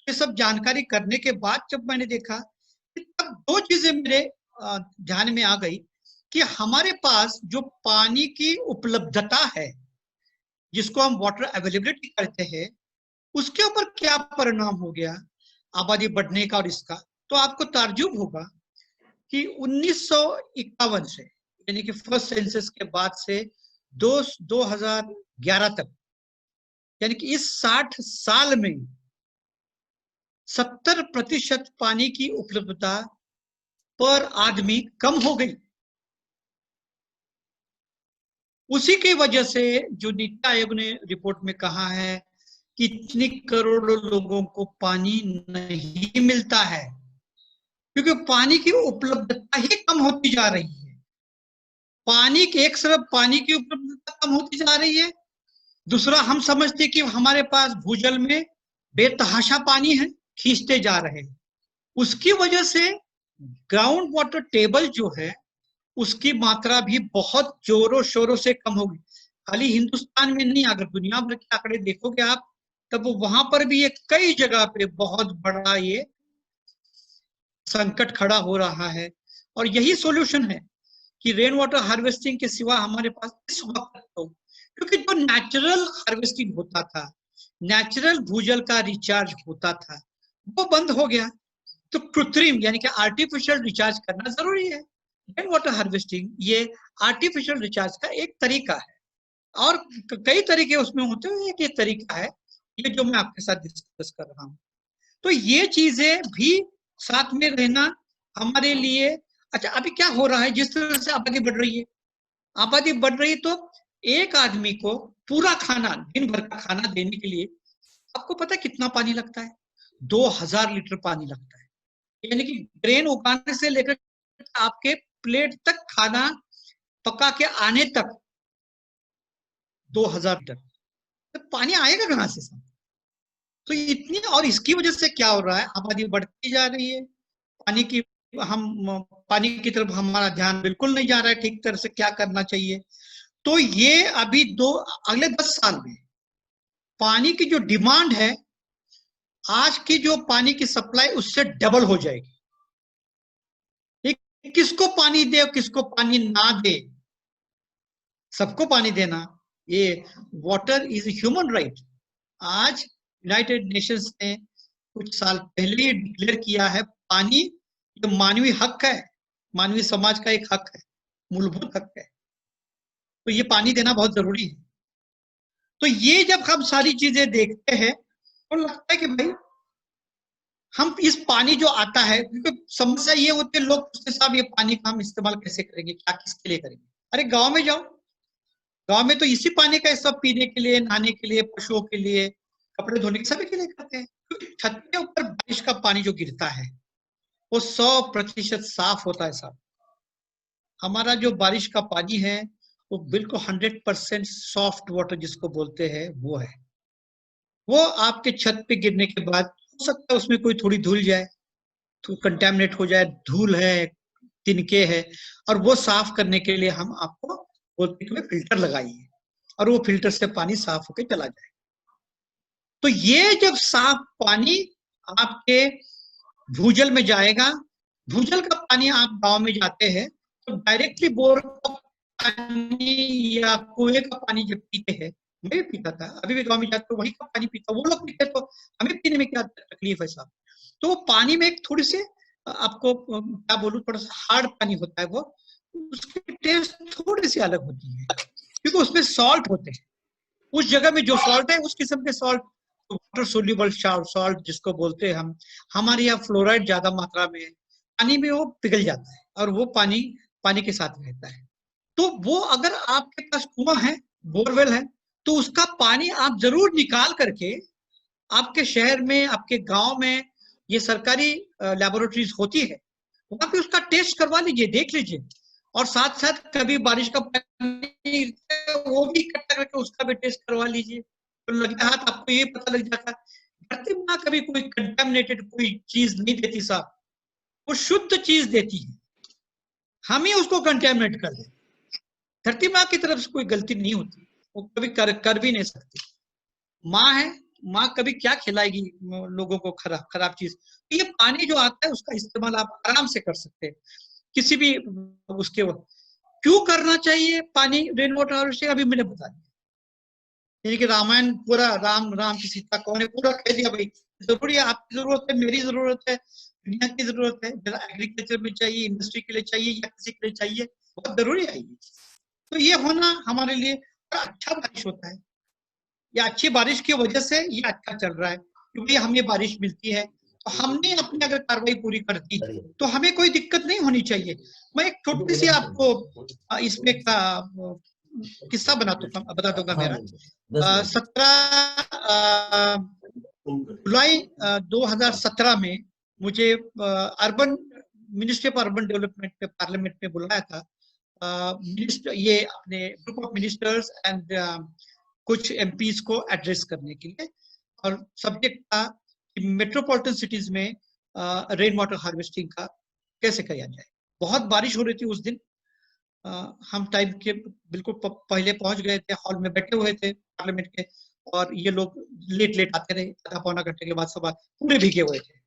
ये सब जानकारी करने के बाद जब मैंने देखा, तब 2 चीजें मेरे ध्यान में आ गई कि हमारे पास जो पानी की उपलब्धता है, जिसको हम वाटर अवेलेबिलिटी करते हैं, उसके ऊपर क्या परिणाम हो गया आबादी बढ़ने का और इसका। तो आपको ताज्जुब होगा कि 1951 से, यानी कि फर्स्ट सेंसस के बाद से 2011 तक, यानी कि इस 60 साल में 70% पानी की उपलब्धता पर आदमी कम हो गई। उसी की वजह से जो नीति आयोग ने रिपोर्ट में कहा है कि इतनी करोड़ों लोगों को पानी नहीं मिलता है, क्योंकि पानी की उपलब्धता ही कम होती जा रही है। पानी की एक तरफ पानी की उपलब्धता कम होती जा रही है, दूसरा हम समझते कि हमारे पास भूजल में बेतहाशा पानी है, खींचते जा रहे हैं। उसकी वजह से ग्राउंड वाटर टेबल जो है उसकी मात्रा भी बहुत जोरों शोरों से कम होगी। खाली हिंदुस्तान में नहीं, अगर दुनिया भर के आंकड़े देखोगे आप, तब वहां पर भी ये कई जगह पे बहुत बड़ा ये संकट खड़ा हो रहा है। और यही सॉल्यूशन है कि रेन वाटर हार्वेस्टिंग के सिवा हमारे पास इस वक्त तो, क्योंकि जो नेचुरल हार्वेस्टिंग होता था, नेचुरल भूजल का रिचार्ज होता था, वो बंद हो गया। तो कृत्रिम यानी कि आर्टिफिशियल रिचार्ज करना जरूरी है। रेन वाटर हार्वेस्टिंग ये आर्टिफिशियल रिचार्ज का एक तरीका है, और कई तरीके उसमें होते हैं। एक ये तरीका है ये जो मैं आपके साथ डिस्कस कर रहा हूँ। तो ये चीजें भी साथ में रहना हमारे लिए। अच्छा, अभी क्या हो रहा है, जिस तरह से आबादी बढ़ रही है, आबादी बढ़ रही, तो एक आदमी को पूरा खाना, दिन भर का खाना देने के लिए आपको पता है कितना पानी लगता है? 2000 लीटर पानी लगता है। यानी कि ग्रेन उगाने से लेकर आपके प्लेट तक खाना पका के आने तक 2000 लीटर तो पानी आएगा कहां से सब? तो इतनी, और इसकी वजह से क्या हो रहा है, आबादी बढ़ती जा रही है, पानी की तरफ हमारा ध्यान बिल्कुल नहीं जा रहा है ठीक तरह से, क्या करना चाहिए। तो ये अभी अगले 10 साल में पानी की जो डिमांड है, आज की जो पानी की सप्लाई उससे डबल हो जाएगी। किसको पानी दे और किसको पानी ना दे, सबको पानी देना ये वाटर इज ह्यूमन राइट। आज यूनाइटेड नेशंस ने कुछ साल पहले ही डिक्लेयर किया है पानी जो मानवीय हक है, मानवीय समाज का एक हक है, मूलभूत हक है। तो ये पानी देना बहुत जरूरी है। तो ये जब हम सारी चीजें देखते हैं तो लगता है कि भाई हम इस पानी जो आता है, क्योंकि समस्या ये होती है, लोग पूछते साहब ये पानी का हम इस्तेमाल कैसे करेंगे, क्या किसके लिए करेंगे। अरे गांव में जाओ, गांव में तो इसी पानी का सब पीने के लिए, नहाने के लिए, पशुओं के लिए, कपड़े धोने के, सभी के लिए करते हैं। छत के ऊपर बारिश का पानी जो गिरता है वो 100% साफ होता है साहब। हमारा जो बारिश का पानी है वो बिल्कुल 100% सॉफ्ट वाटर जिसको बोलते हैं वो है। वो आपके छत पे गिरने के बाद हो सकता है उसमें कोई थोड़ी धूल जाए, तो कंटेमिनेट हो जाए, धूल है, तिनके है, और वो साफ करने के लिए हम आपको बोलते हैं कि फिल्टर लगाइए और वो फिल्टर से पानी साफ होकर चला जाए। तो ये जब साफ पानी आपके भूजल में जाएगा, भूजल का पानी आप गांव में जाते हैं तो डायरेक्टली बोर का पानी या कुएं का पानी जब पीते हैं, मैं भी पीता था, अभी भी गांव में जाते तो वही का पानी पीता, वो लोग पीते तो हमें पीने में क्या तकलीफ है साहब। तो वो पानी में एक थोड़ी सी आपको क्या बोलूं, थोड़ा सा हार्ड पानी होता है, वो उसकी टेस्ट थोड़ी सी अलग होती है क्योंकि उसमें सॉल्ट होते हैं। उस जगह में जो सॉल्ट है उस किस्म के सॉल्ट, वाटर सोल्यूबल सॉल्ट जिसको बोलते हैं हम, हमारे यहाँ फ्लोराइड ज्यादा मात्रा में है, पानी में वो पिघल जाता है और वो पानी के साथ रहता है। तो वो अगर आपके पास कुआं है, बोरवेल है, तो उसका पानी आप जरूर निकाल करके आपके शहर में, आपके गांव में, ये सरकारी लैबोरेटरीज होती है, वहां पे उसका टेस्ट करवा लीजिए, देख लीजिए। और साथ साथ कभी बारिश का पानी वो भी इकट्ठा करके उसका भी टेस्ट करवा लीजिए, तो लगता है आपको ये पता लग जाता है। धरती माँ कभी कोई कंटेमिनेटेड कोई चीज नहीं देती साहब, वो शुद्ध चीज देती है, हम ही उसको कंटेमिनेट कर दें। धरती माँ की तरफ से कोई गलती नहीं होती, वो कभी कर भी नहीं सकती। माँ है, माँ कभी क्या खिलाएगी लोगों को खराब चीज। तो ये पानी जो आता है उसका इस्तेमाल आप आराम से कर सकते हैं किसी भी उसके क्यों करना चाहिए पानी, रेन वाटर हार्वेस्टिंग अभी मैंने बता दिया। यानी कि रामायण पूरा राम की सीता कौन है पूरा कह दिया भाई। जरूरी है, आपकी जरूरत है, मेरी जरूरत है, दुनिया की जरूरत है, एग्रीकल्चर में चाहिए, इंडस्ट्री के लिए चाहिए या किसी के लिए चाहिए, बहुत जरूरी है ये। तो ये होना हमारे लिए अच्छा बारिश होता है, या अच्छी बारिश की वजह से ये अच्छा चल रहा है क्योंकि हमें बारिश मिलती है। तो हमने अपनी अगर कार्रवाई पूरी कर दी तो हमें कोई दिक्कत नहीं होनी चाहिए। मैं एक छोटी सी आपको इसमें का किस्सा बता दूंगा मेरा। 17 जुलाई 2017 में मुझे urban ministry of urban development पे पार्लियामेंट में बुलाया था। ये अपने ग्रुप ऑफ मिनिस्टर्स एंड कुछ एमपीज को एड्रेस करने के लिए, और सब्जेक्ट था कि मेट्रोपॉलिटन सिटीज में रेन वाटर हार्वेस्टिंग का कैसे किया जाए। बहुत बारिश हो रही थी उस दिन, हम टाइम के बिल्कुल पहले पहुंच गए थे, हॉल में बैठे हुए थे पार्लियामेंट के, और ये लोग लेट आते रहे, आधा पौना घंटे के बाद सुबह पूरे भीगे हुए थे।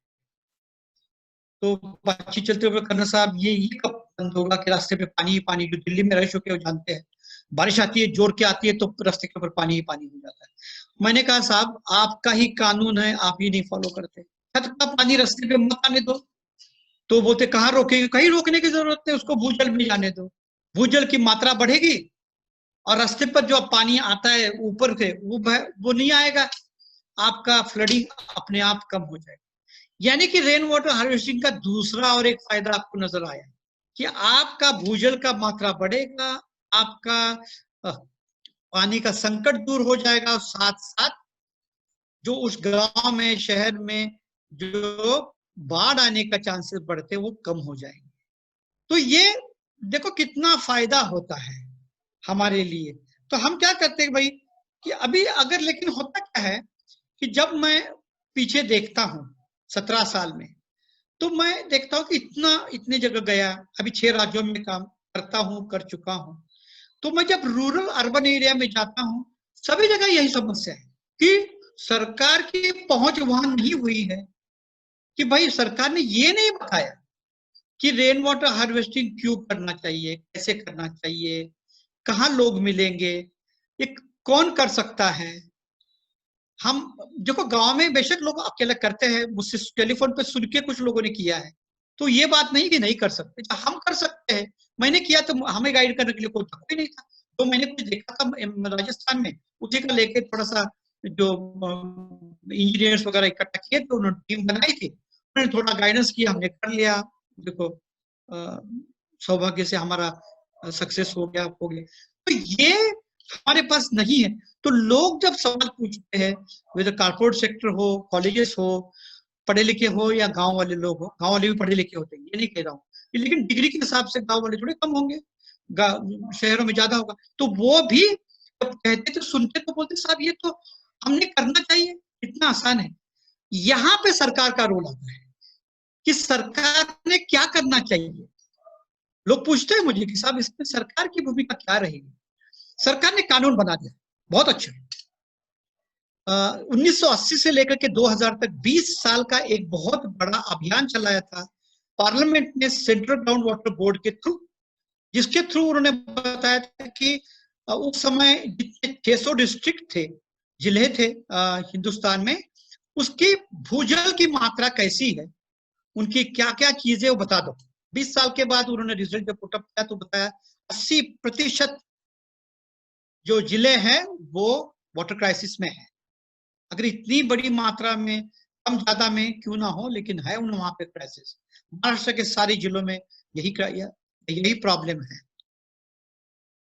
तो बातचीत चलते हुए करना साहब ये कब बंद होगा कि रास्ते पे पानी ही पानी, जो दिल्ली में रह चुके हो जानते हैं, बारिश आती है जोर के आती है तो रास्ते के ऊपर पानी ही पानी हो जाता है। मैंने कहा साहब आपका ही कानून है, आप ही नहीं फॉलो करते, छत का पानी रास्ते पे मत आने दो। तो बोलते कहाँ रोकेंगे, कहीं रोकने की जरूरत नहीं, उसको भूजल में जाने दो, भूजल की मात्रा बढ़ेगी और रास्ते पर जो पानी आता है ऊपर से वो नहीं आएगा, आपका फ्लडिंग अपने आप कम हो जाएगा। यानी कि रेन वाटर हार्वेस्टिंग का दूसरा और एक फायदा आपको नजर आया कि आपका भूजल का मात्रा बढ़ेगा, आपका पानी का संकट दूर हो जाएगा, और साथ साथ जो उस गांव में, शहर में जो बाढ़ आने का चांसेस बढ़ते वो कम हो जाएंगे। तो ये देखो कितना फायदा होता है हमारे लिए। तो हम क्या करते हैं भाई कि अभी अगर, लेकिन होता क्या है कि जब मैं पीछे देखता हूं 17 साल में, तो मैं देखता हूं कि इतने जगह गया, अभी 6 राज्यों में काम करता हूं, कर चुका हूं। तो मैं जब रूरल अर्बन एरिया में जाता हूं, सभी जगह यही समस्या है कि सरकार की पहुंच वहां नहीं हुई है, कि भाई सरकार ने ये नहीं बताया कि रेन वाटर हार्वेस्टिंग क्यों करना चाहिए, कैसे करना चाहिए, कहाँ लोग मिलेंगे। एक कौन कर सकता है? हम देखो, गांव में बेशक लोग अकेले करते हैं, मुझसे टेलीफोन पे सुन के कुछ लोगों ने किया है, तो ये बात नहीं कि नहीं कर सकते, हम कर सकते हैं। मैंने किया तो हमें गाइड करने के लिए कोई नहीं था। तो मैंने कुछ देखा था राजस्थान में, उसी का लेके थोड़ा सा जो इंजीनियर्स वगैरह इकट्ठा किए थे, उन्होंने टीम बनाई थी, उन्होंने थोड़ा गाइडेंस किया, हमने कर लिया। देखो सौभाग्य से हमारा सक्सेस हो गया। तो ये हमारे पास नहीं है। तो लोग जब सवाल पूछते हैं, वे कॉर्पोरेट सेक्टर हो, कॉलेजेस हो, पढ़े लिखे हो या गांव वाले लोग हो, गांव वाले भी पढ़े लिखे होते हैं, ये नहीं कह रहा हूँ, लेकिन डिग्री के हिसाब से गांव वाले थोड़े कम होंगे, शहरों में ज्यादा होगा। तो वो भी जब कहते तो सुनते तो बोलते साहब ये तो हमने करना चाहिए, इतना आसान है। यहाँ पे सरकार का रोल आता है कि सरकार ने क्या करना चाहिए। लोग पूछते हैं मुझे कि साहब इसमें सरकार की भूमिका क्या रहेगी। सरकार ने कानून बना दिया, बहुत अच्छा। 1980 से लेकर के 2000 तक 20 साल का एक बहुत बड़ा अभियान चलाया था पार्लियामेंट ने सेंट्रल ग्राउंड वाटर बोर्ड के थ्रू, जिसके थ्रू उन्होंने बताया था कि उस समय जितने 600 डिस्ट्रिक्ट थे, जिले थे हिंदुस्तान में, उसकी भूजल की मात्रा कैसी है, उनकी क्या क्या चीजें वो बता दो। 20 साल के बाद उन्होंने रिजल्ट जब पुटअप किया तो बताया 80% जो जिले हैं वो वाटर क्राइसिस में है। अगर इतनी बड़ी मात्रा में, कम ज्यादा में क्यों ना हो, लेकिन है उन वहां पे क्राइसिस। महाराष्ट्र के सारे जिलों में यही प्रॉब्लम है।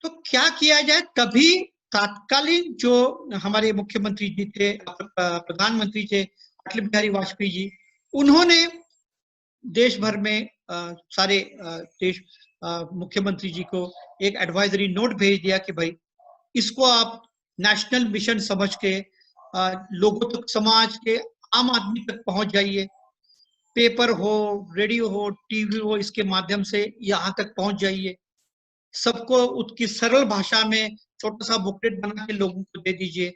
तो क्या किया जाए? तभी तात्कालीन जो हमारे मुख्यमंत्री जी थे, प्रधानमंत्री थे अटल बिहारी वाजपेयी जी, उन्होंने देश भर में सारे देश मुख्यमंत्री जी को एक एडवाइजरी नोट भेज दिया कि भाई इसको आप नेशनल मिशन समझ के लोगों तक, समाज के आम आदमी तक पहुंच जाइए। पेपर हो, रेडियो हो, टीवी हो, इसके माध्यम से यहाँ तक पहुंच जाइए। सबको उसकी सरल भाषा में छोटा सा बुकलेट बना के लोगों को दे दीजिए।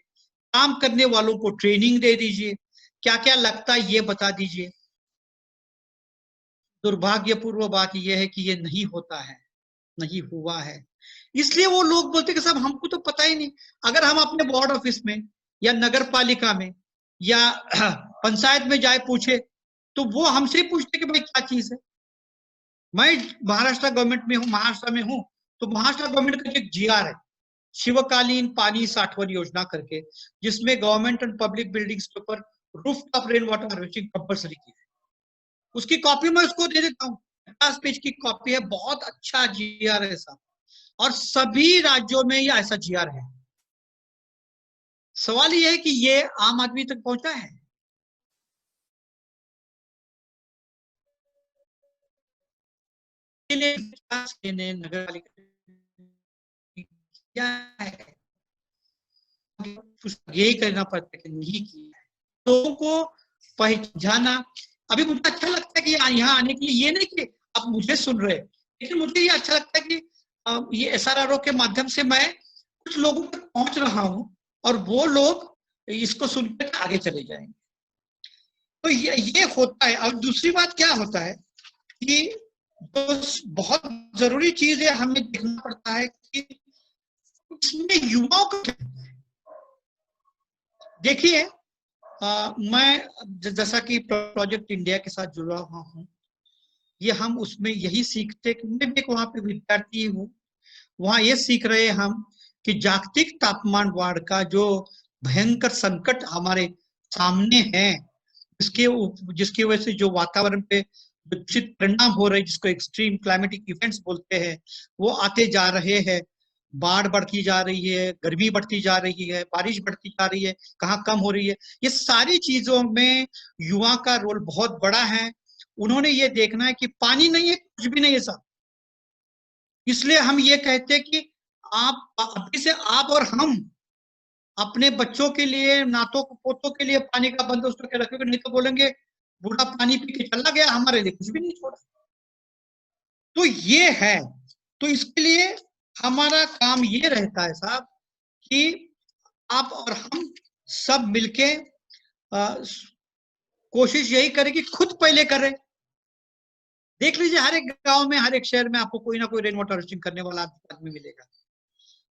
काम करने वालों को ट्रेनिंग दे दीजिए, क्या क्या लगता है ये बता दीजिए। दुर्भाग्यपूर्ण बात यह है कि ये नहीं होता है, नहीं हुआ है। इसलिए वो लोग बोलते कि साहब हमको तो पता ही नहीं। अगर हम अपने वार्ड ऑफिस में या नगर पालिका में या पंचायत में जाए पूछे, तो वो हमसे ही पूछते कि भाई क्या चीज है। मैं महाराष्ट्र गवर्नमेंट में हूँ, महाराष्ट्र में हूँ, तो महाराष्ट्र गवर्नमेंट का एक जीआर है, शिवकालीन पानी साठवन योजना करके, जिसमें गवर्नमेंट एंड पब्लिक बिल्डिंग्स के ऊपर roof top rain water harvesting compulsory की है। उसकी कॉपी मैं उसको दे देता हूँ, 50 पेज की कॉपी है, बहुत अच्छा जीआर है साहब, और सभी राज्यों में ये ऐसा जीआर है। सवाल ये है कि ये आम आदमी तक पहुंचा है? नगर पालिका क्या है, यही करना पड़ता है कि नहीं किया है। लोगों को पहचाना। अभी मुझे अच्छा लगता है कि यहाँ आने के लिए, ये नहीं कि आप मुझे सुन रहे, लेकिन मुझे ये अच्छा लगता है कि ये SRRO के माध्यम से मैं कुछ लोगों तक पहुंच रहा हूं और वो लोग इसको सुनकर आगे चले जाएंगे। तो ये होता है। और दूसरी बात क्या होता है कि जो बहुत जरूरी चीज है, हमें देखना पड़ता है कि इसमें युवाओं को देखिए। मैं जैसा कि प्रोजेक्ट इंडिया के साथ जुड़ा हुआ हूँ, ये हम उसमें यही सीखते कि मैं भी वहां पे विद्यार्थी हूँ, वहां ये सीख रहे हम कि जागतिक तापमान बढ़ का जो भयंकर संकट हमारे सामने है, जिसकी वजह से जो वातावरण पे दूषित परिणाम हो रहे हैं, जिसको एक्सट्रीम क्लाइमेटिक इवेंट्स बोलते हैं, वो आते जा रहे हैं। बाढ़ बढ़ती जा रही है, गर्मी बढ़ती जा रही है, बारिश बढ़ती जा रही है, कहाँ कम हो रही है। ये सारी चीजों में युवा का रोल बहुत बड़ा है। उन्होंने ये देखना है कि पानी नहीं है, कुछ भी नहीं है साहब। इसलिए हम ये कहते हैं कि आप अभी से आप और हम अपने बच्चों के लिए, नातों पोतों के लिए पानी का बंदोबस्त करके रखेंगे, नहीं तो बोलेंगे बूढ़ा पानी पी के चला गया, हमारे लिए कुछ भी नहीं छोड़ा। तो ये है। तो इसके लिए हमारा काम ये रहता है साहब कि आप और हम सब मिलके कोशिश यही करें कि खुद पहले करें। देख लीजिए, हर एक गांव में, हर एक शहर में आपको कोई ना कोई रेन वाटर हार्वेस्टिंग करने वाला आदमी मिलेगा।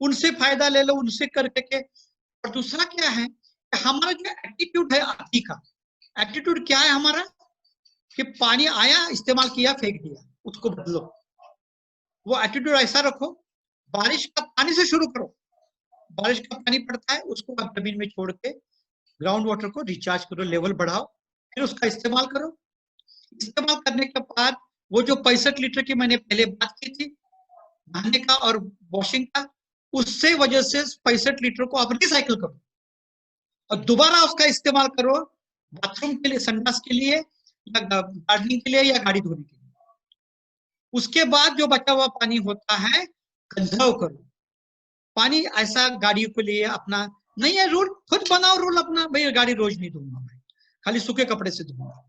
उनसे फायदा ले लो, उनसे करके। और दूसरा क्या है, हमारा जो एटीट्यूड है अति का, एटीट्यूड क्या है हमारा, कि पानी आया, इस्तेमाल किया, फेंक दिया, उसको बदलो। वो एटीट्यूड ऐसा रखो, बारिश का पानी से शुरू करो। बारिश का पानी पड़ता है, उसको आप जमीन में छोड़ के ग्राउंड वाटर को रिचार्ज करो, लेवल बढ़ाओ, फिर उसका इस्तेमाल करो। इस्तेमाल करने के बाद वो जो 65 लीटर की मैंने पहले बात की थी नहाने का और वॉशिंग का, उससे वजह से 65 लीटर को आप रिसाइकिल करो और दोबारा उसका इस्तेमाल करो बाथरूम के लिए, संडास के लिए, या गार्डनिंग के लिए, या गाड़ी धोने के लिए। उसके बाद जो बचा हुआ पानी होता है कंजर्व करो। पानी ऐसा गाड़ियों के लिए अपना नहीं है रूल, खुद बनाओ रूल अपना, भाई गाड़ी रोज नहीं धोऊंगा मैं, खाली सूखे कपड़े से धोऊंगा।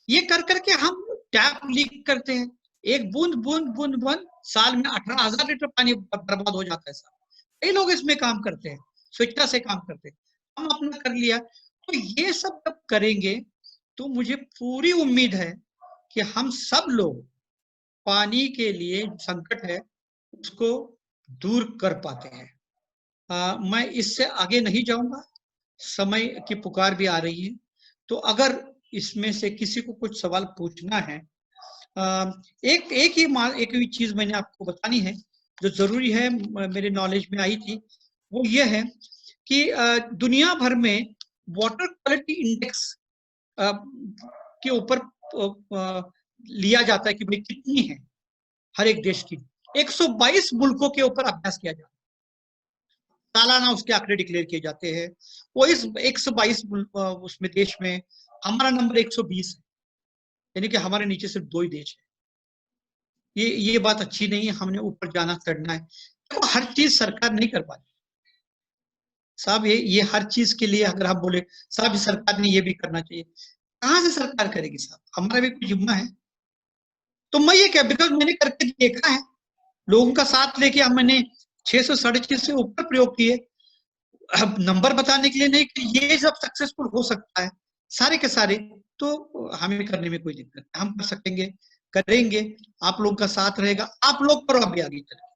ये कर करके हम टैप लीक करते हैं, एक बूंद बूंद बूंद बूंद साल में 18,000 लीटर पानी बर्बाद हो जाता है साहब। कई लोग इसमें काम करते हैं, स्वेच्छा से काम करते हैं, हम अपना कर लिया। तो ये सब जब करेंगे तो मुझे पूरी उम्मीद है कि हम सब लोग पानी के लिए संकट है उसको दूर कर पाते हैं। मैं इससे आगे नहीं जाऊंगा, समय की पुकार भी आ रही है, तो अगर इसमें से किसी को कुछ सवाल पूछना है, एक ही चीज मैंने आपको बतानी है जो जरूरी है, मेरे नॉलेज में आई थी, वो ये है कि दुनिया भर में वाटर क्वालिटी इंडेक्स के ऊपर लिया जाता है कि भाई कितनी है हर एक देश की। 122 मुल्कों के ऊपर अभ्यास किया जाता है, सालाना उसके आंकड़े डिक्लेयर किए जाते हैं। वो इस 122 उसमें देश में हमारा नंबर 120 है, यानी कि हमारे नीचे सिर्फ 2 ही देश है। ये बात अच्छी नहीं है, हमने ऊपर जाना चढ़ना है। तो हर चीज सरकार नहीं कर पाती साहब, ये हर चीज के लिए अगर हम बोले साहब सरकार ने ये भी करना चाहिए, कहाँ से सरकार करेगी साहब, हमारा भी कुछ जिम्मा है। तो मैं ये क्या, बिकॉज मैंने करके देखा है, लोगों का साथ लेके मैंने 600 650 से ऊपर प्रयोग किए। अब नंबर बताने के लिए नहीं कि ये सब सक्सेसफुल हो सकता है सारे के सारे, तो हमें करने में कोई दिक्कत नहीं, हम कर सकेंगे, करेंगे, आप लोगों का साथ रहेगा, आप लोग करो अभी आगे चले।